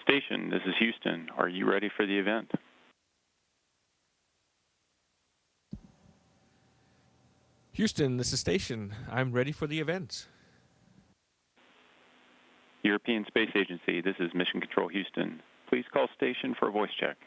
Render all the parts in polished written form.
Station, this is Houston. Are you ready for the event? Houston, this is Station. I'm ready for the event. European Space Agency, this is Mission Control Houston. Please call Station for a voice check.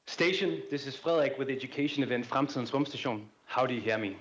Station, this is Frederik with the education event Fremtidens Rumstation. How do you hear me?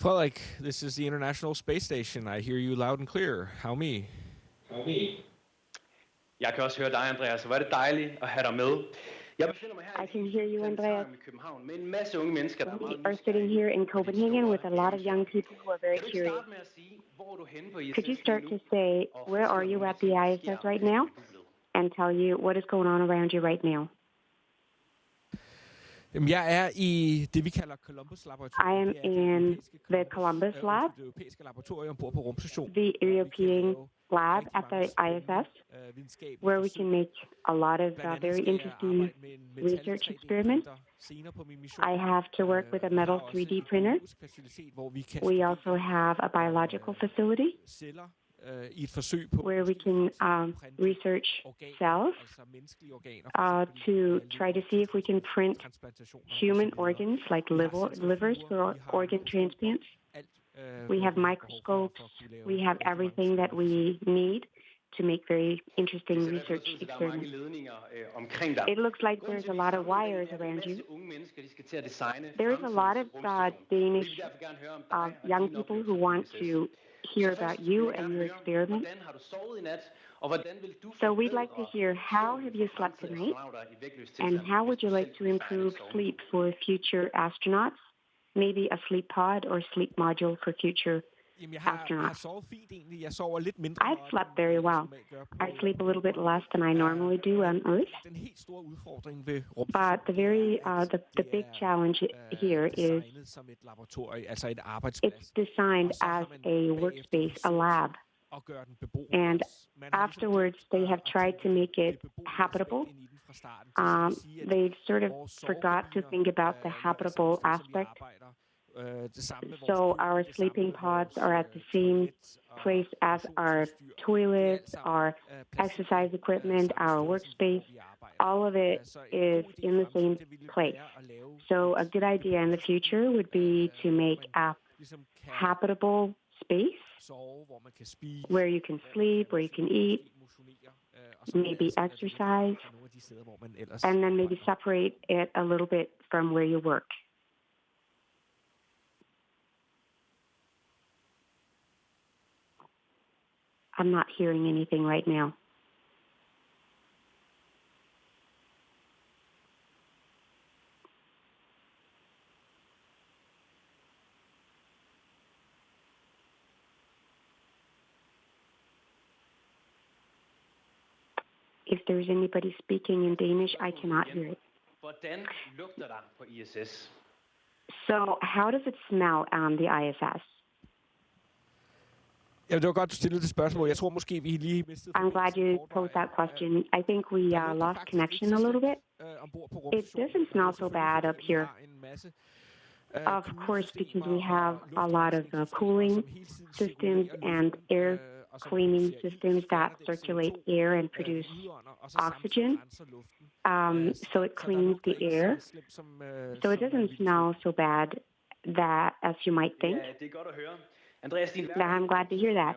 Frederik, this is the International Space Station. I hear you loud and clear. How me? Jeg kan også høre dig, Andreas. Hvor er det dejligt at have dig med. I can hear you, Andreas. Med en masse unge mennesker, der We are sitting here in Copenhagen with a lot of young people who are very curious. Could you start to say, where are you at the ISS right now? And tell you what is going on around you right now. Jeg er i det, vi kalder Columbus-laboratoriet. I am in the Columbus lab, Det europæiske laboratorium bor på rumstationen. the European lab at the ISS, where we can make a lot of very interesting research experiments. I have to work with a metal 3D printer. We also have a biological facility where we can research cells to try to see if we can print human organs like livers for organ transplants. We have microscopes. We have everything that we need to make very interesting research experiments. It looks like there's a lot of wires around you. There is a lot of Danish young people who want to hear about you and your experiment. So we'd like to hear, how have you slept tonight? And how would you like to improve sleep for future astronauts? Maybe a sleep pod or sleep module for future astronauts. I've slept very well. I sleep a little bit less than I normally do on Earth. But the big challenge here is it's designed as a workspace, a lab. And afterwards, they have tried to make it habitable. They've sort of forgot to think about the habitable aspect. So our sleeping pods are at the same place as our toilets, our exercise equipment, our workspace. All of it is in the same place. So a good idea in the future would be to make a habitable space where you can sleep, where you can eat, maybe exercise, and then maybe separate it a little bit from where you work. I'm not hearing anything right now. If there's anybody speaking in Danish, I cannot hear it. Hvordan lugter der på ISS? So how does it smell on the ISS? Ja, det var godt, du stillede det spørgsmål. Jeg tror måske, vi lige mistede... I'm glad you posed that question. I think we lost connection a little bit. It doesn't smell so bad up here. Of course, because we have a lot of cooling systems and air cleaning systems that circulate air and produce oxygen. So it cleans the air. So it doesn't smell so bad that as you might think. I'm glad to hear that.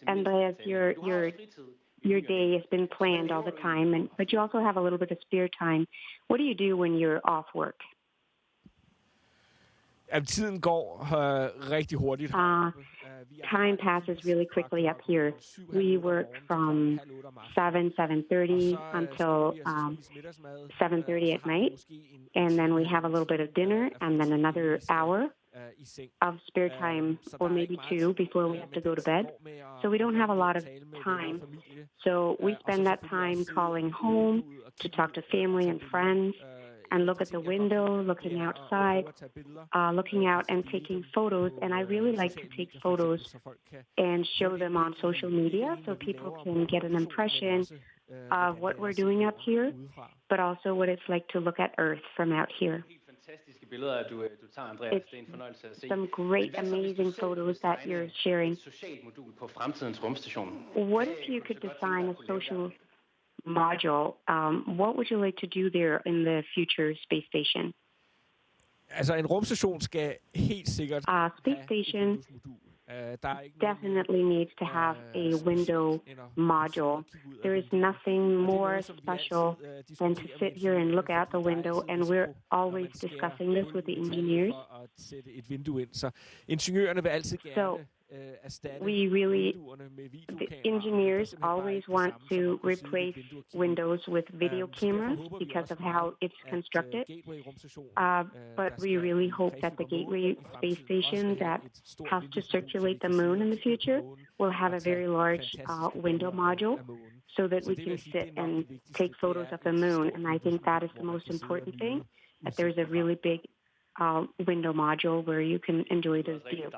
Andreas, your day has been planned all the time, but you also have a little bit of spare time. What do you do when you're off work? Tiden går rigtig hurtigt. Time passes really quickly up here. We work from 7:30 until 7:30 at night, and then we have a little bit of dinner, and then another hour of spare time, or maybe two, before we have to go to bed. So we don't have a lot of time. So we spend that time calling home to talk to family and friends, and look at the window, looking outside, looking out and taking photos. And I really like to take photos and show them on social media so people can get an impression of what we're doing up here, but also what it's like to look at Earth from out here. fantastiske billeder, du tager, Andreas. It's Det er en fornøjelse at se. some great, amazing photos that you're sharing. Et socialt modul på fremtidens rumstation. What if you could design a social module? What would you like to do there in the future space station? Altså, en rumstation skal helt sikkert Space station definitely needs to have a window module. There is nothing more special than to sit here and look out the window, and we're always discussing this with the engineers. So we really, the engineers always want to replace windows with video cameras because of how it's constructed. But we really hope that the Gateway space station that has to circulate the moon in the future will have a very large window module so that we can sit and take photos of the moon. And I think that is the most important thing, that there's a really big window module where you can enjoy those views.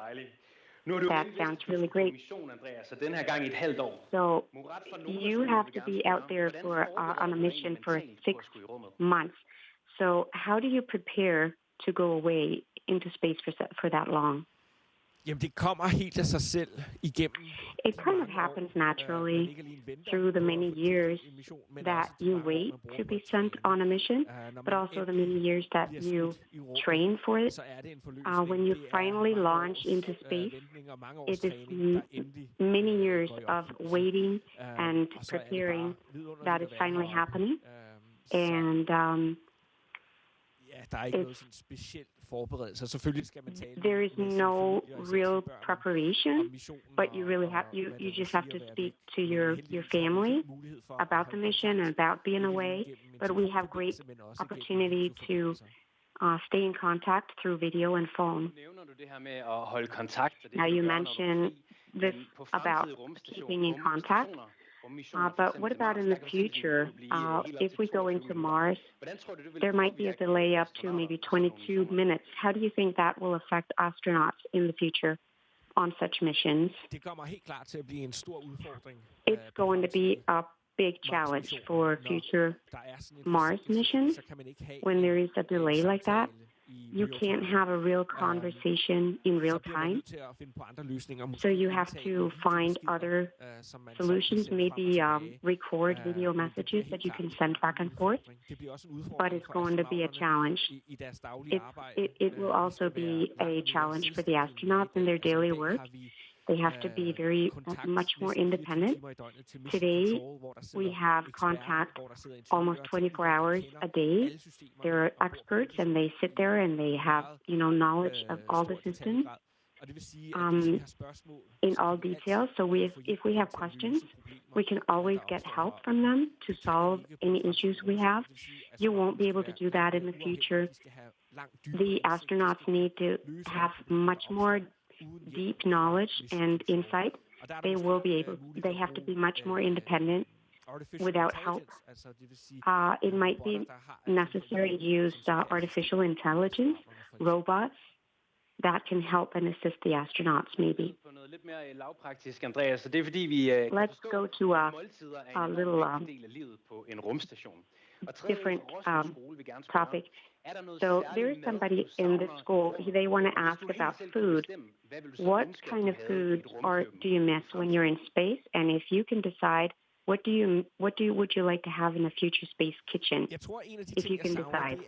That sounds really great. So you have to be out there for on a mission for 6 months. So how do you prepare to go away into space for that long? Jamen, det kommer helt af sig selv igennem. It kind of happens naturally through the many years that you wait to be sent on a mission, but also the many years that you train for it. When you finally launch into space, it is many years of waiting and preparing that is finally happening. And there is no real preparation, but you really have you just have to speak to your family about the mission and about being away. But we have great opportunity to stay in contact through video and phone. Now you mentioned this about keeping in contact. But what about in the future? If we go into Mars, there might be a delay up to maybe 22 minutes. How do you think that will affect astronauts in the future on such missions? It's going to be a big challenge for future Mars missions. When there is a delay like that, you can't have a real conversation in real time. So you have to find other solutions, maybe record video messages that you can send back and forth. But it's going to be a challenge. It will also be a challenge for the astronauts in their daily work. They have to be very much more independent. Today, we have contact almost 24 hours a day. They're experts, and they sit there and they have, knowledge of all the systems in all details. So if we have questions, we can always get help from them to solve any issues we have. You won't be able to do that in the future. The astronauts need to have much more deep knowledge and insight. They have to be much more independent without help. It might be necessary to use artificial intelligence, robots that can help and assist the astronauts, maybe. Let's go to a little different topic. So there's somebody in the school, they want to ask about food. What kind of food do you miss when you're in space? And if you can decide, would you like to have in a future space kitchen? If you can decide.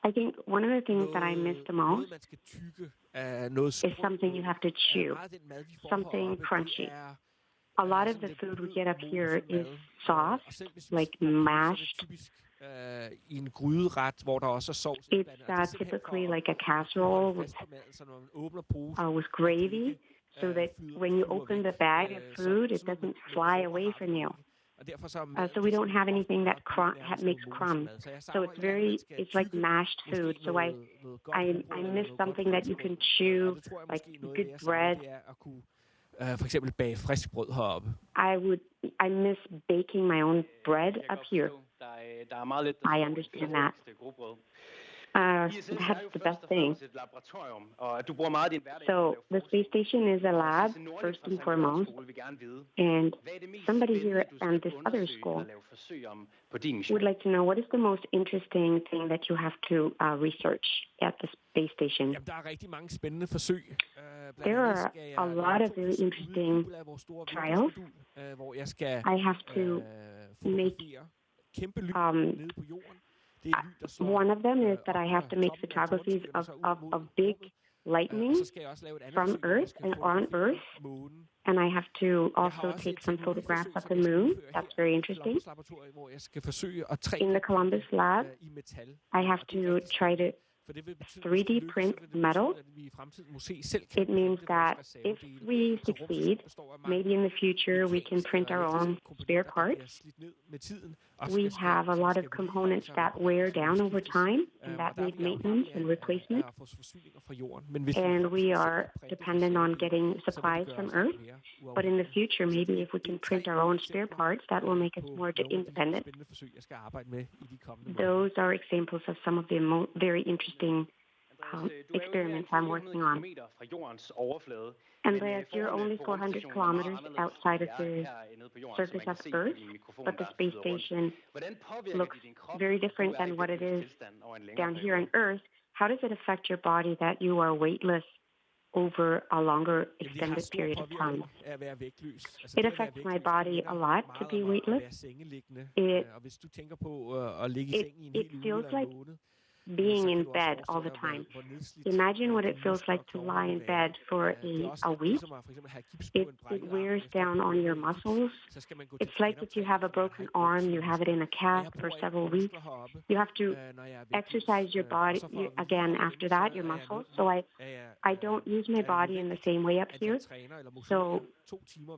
I think one of the things that I miss the most is something you have to chew, something crunchy. A lot of the food we get up here is soft, like mashed. It's typically like a casserole with gravy, so that when you open the bag of food, it doesn't fly away from you. So we don't have anything that makes crumbs. So it's like mashed food. So I miss something that you can chew, like good bread. I miss baking my own bread up here. I understand that. That's the best thing. So the space station is a lab, first and foremost, and somebody here at this other school would like to know, what is the most interesting thing that you have to research at the space station? There are a lot of very interesting trials. I have to make one of them is that I have to make photographies of big lightning from Earth and on Earth, and I have to also take some photographs of the moon. That's very interesting. In the Columbus lab, I have to try to 3D print metal. It means that if we succeed, maybe in the future we can print our own spare parts. We have a lot of components that wear down over time and that need maintenance and replacement. And we are dependent on getting supplies from Earth. But in the future, maybe if we can print our own spare parts, that will make us more independent. Those are examples of some of the very interesting experiments I'm working on. Andreas, you're only 400 kilometers outside of the surface of Earth, but the space station looks very different than what it is down here on Earth. How does it affect your body that you are weightless over a longer extended period of time? It affects my body a lot to be weightless. It feels like being in bed all the time. Imagine what it feels like to lie in bed for a week. It wears down on your muscles. It's like if you have a broken arm, you have it in a cast for several weeks. You have to exercise your body again after that, your muscles. So I don't use my body in the same way up here. So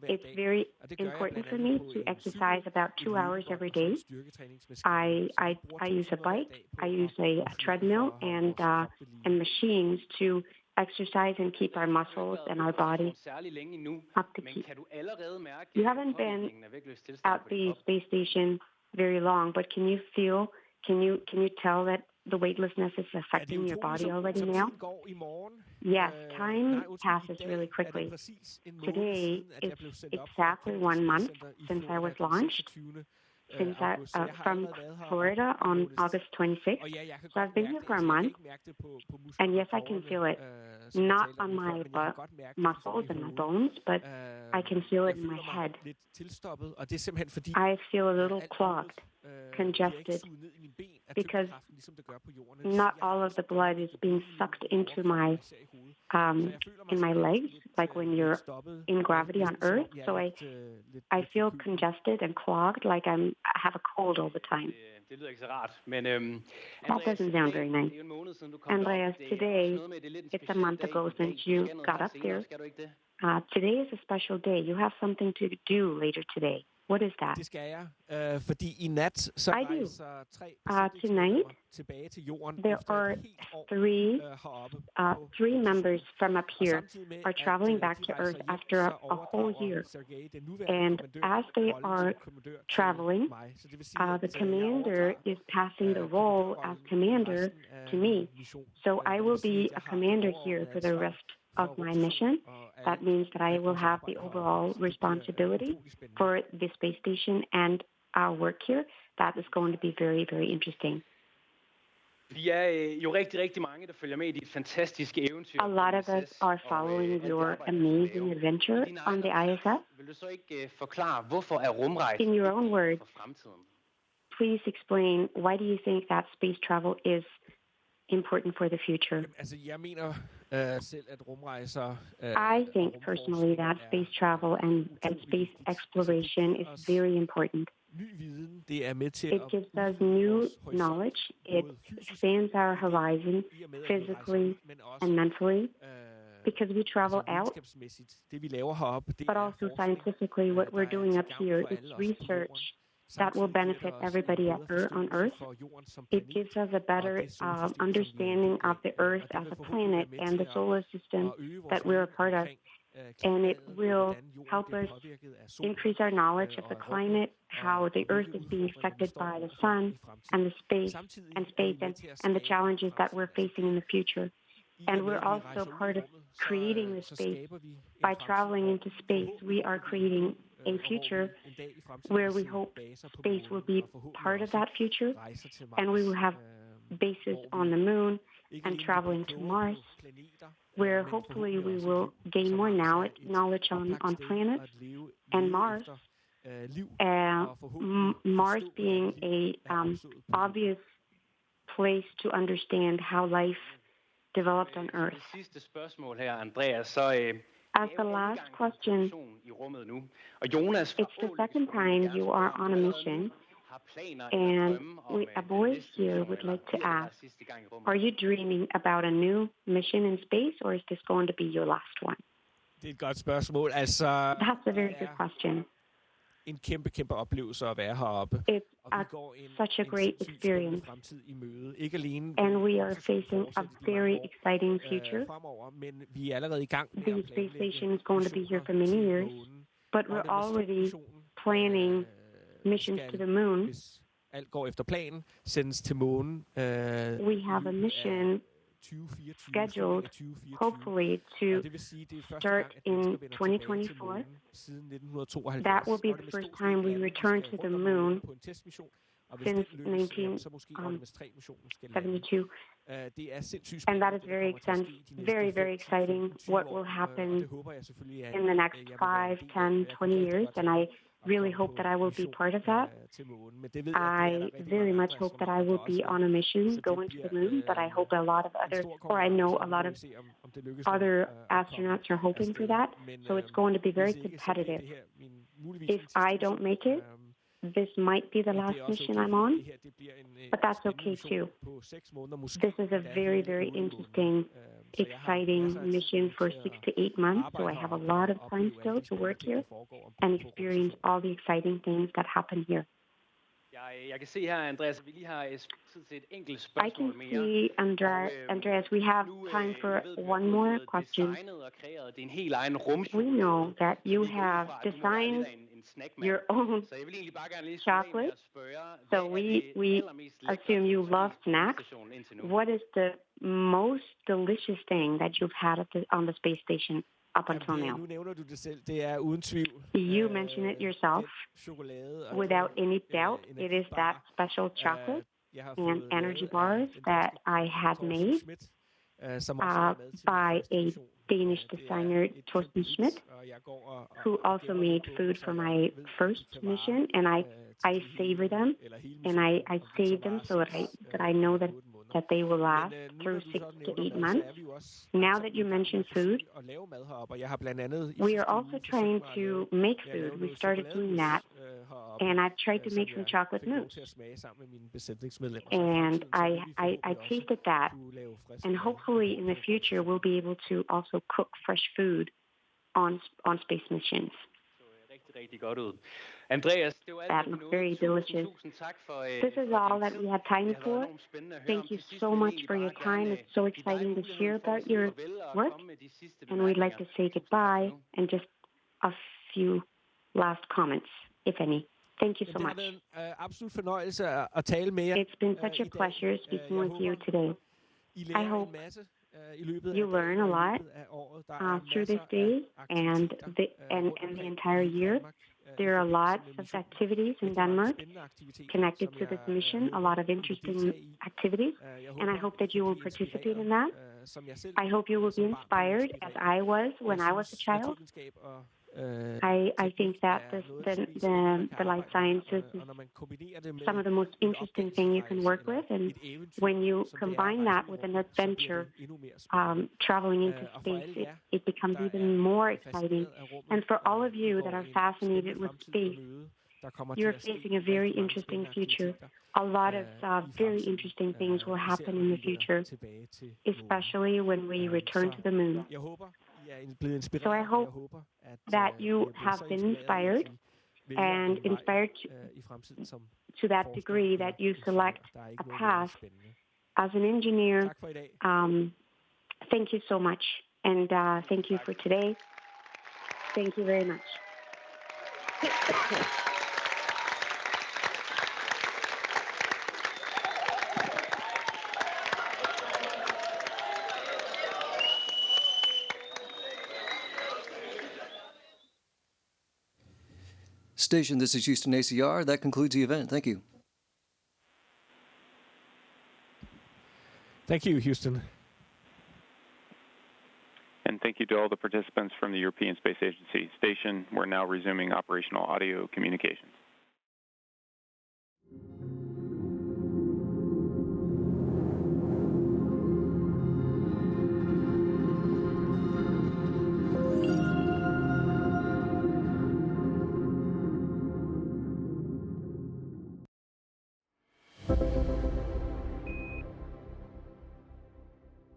it's very important for me to exercise about 2 hours every day. I use a bike, I use a treadmill and machines to exercise and keep our muscles and our body up to keep. You haven't been at the space station very long, but can you tell that the weightlessness is affecting your body already now? Yes, time passes really quickly. Today is exactly 1 month since I was launched, from Florida on August 26th. So I've been here for a month, and yes, I can feel it. Not on my muscles and my bones, but I can feel it in my head. I feel a little clogged, congested, because not all of the blood is being sucked into my in my legs, like when you're in gravity on Earth. So I feel congested and clogged, like I have a cold all the time. That doesn't sound very nice. Andreas, today, it's a month ago since you got up there. Today is a special day. You have something to do later today. What is that? I do. Tonight, there are three members from up here are traveling back to Earth after a whole year. And as they are traveling, the commander is passing the role as commander to me. So I will be a commander here for the rest of my mission. That means that I will have the overall responsibility for the space station and our work here. That is going to be very, very interesting. A lot of us are following your amazing adventure on the ISS. In your own words, please explain, why do you think that space travel is important for the future? I think personally that space travel and space exploration is very important. It gives us new knowledge. It expands our horizon physically and mentally, because we travel out, but also scientifically what we're doing up here is research that will benefit everybody on Earth. It gives us a better understanding of the Earth as a planet and the solar system that we're a part of. and it will help us increase our knowledge of the climate, how the Earth is being affected by the sun and the space and the challenges that we're facing in the future. And we're also part of creating the space. By traveling into space, we are creating a future where we hope space will be part of that future, and we will have bases on the moon and traveling to Mars, where hopefully we will gain more knowledge on planets and Mars. Mars being a obvious place to understand how life developed on Earth. As the last question, it's the second time you are on a mission, and a voice here would like to ask, are you dreaming about a new mission in space, or is this going to be your last one? Det er et godt spørgsmål. Altså, That's a very good question. En kæmpe oplevelse at være heroppe. It's such a great experience. Fremtid i møde. Ikke alene, and we are facing a very exciting future. Fremover, men vi er allerede i gang med the space station is going to be here for many years, but we're already planning missions to the moon. Alt går efter planen, sendes til månen. We have a mission scheduled, hopefully, to start in 2024. That will be the first time we return to the moon since 1972. And that is very exciting what will happen in the next 5, 10, 20 years. And I really hope that I will be part of that. I very much hope that I will be on a mission going to the moon, but I hope I know a lot of other astronauts are hoping for that. So it's going to be very competitive. If I don't make it, this might be the last mission I'm on, but that's okay too. This is a very interesting, exciting mission for 6 to 8 months, so I have a lot of time still to work here and experience all the exciting things that happen here. Jeg kan se her, Andreas, vi lige har tid til et enkelt I spørgsmål can mere. see, Andreas, we have time for one more question. We know that you have designed your own chocolate, so we assume you love snacks. What is the most delicious thing that you've had on the space station up until now? Nu nævner du det selv. Det er uden tvivl. You mention it yourself. Without any doubt, it is that special chocolate and energy bars that I had made by a Danish designer, Torsten Schmidt, who also made food for my first mission, and I savor them, and I save them so that I know that they will last through 6 to 8 months. Now that you mention food, we are also trying to make food. We started doing that, and I've tried to make some chocolate mousse. And I tasted that, and hopefully in the future we'll be able to also cook fresh food on space missions. Andreas, that looks very delicious. This is all that we have time for. Thank you so much for your time. It's so exciting to hear about your work. And we'd like to say goodbye and just a few last comments, if any. Thank you so much. It's been such a pleasure speaking with you today. I hope you learn a lot through this day and the entire year. There are lots of activities in Denmark connected to this mission, a lot of interesting activities, and I hope that you will participate in that. I hope you will be inspired as I was when I was a child. I think that the life sciences is some of the most interesting thing you can work with, and when you combine that with an adventure, traveling into space, it becomes even more exciting. And for all of you that are fascinated with space, you're facing a very interesting future. A lot of very interesting things will happen in the future, especially when we return to the moon. So I hope that you have been inspired, and inspired to that degree that you select a path as an engineer. Thank you so much, and thank you for today. Thank you very much. Station, this is Houston ACR. That concludes the event. Thank you. Thank you, Houston. And thank you to all the participants from the European Space Agency. Station, we're now resuming operational audio communications.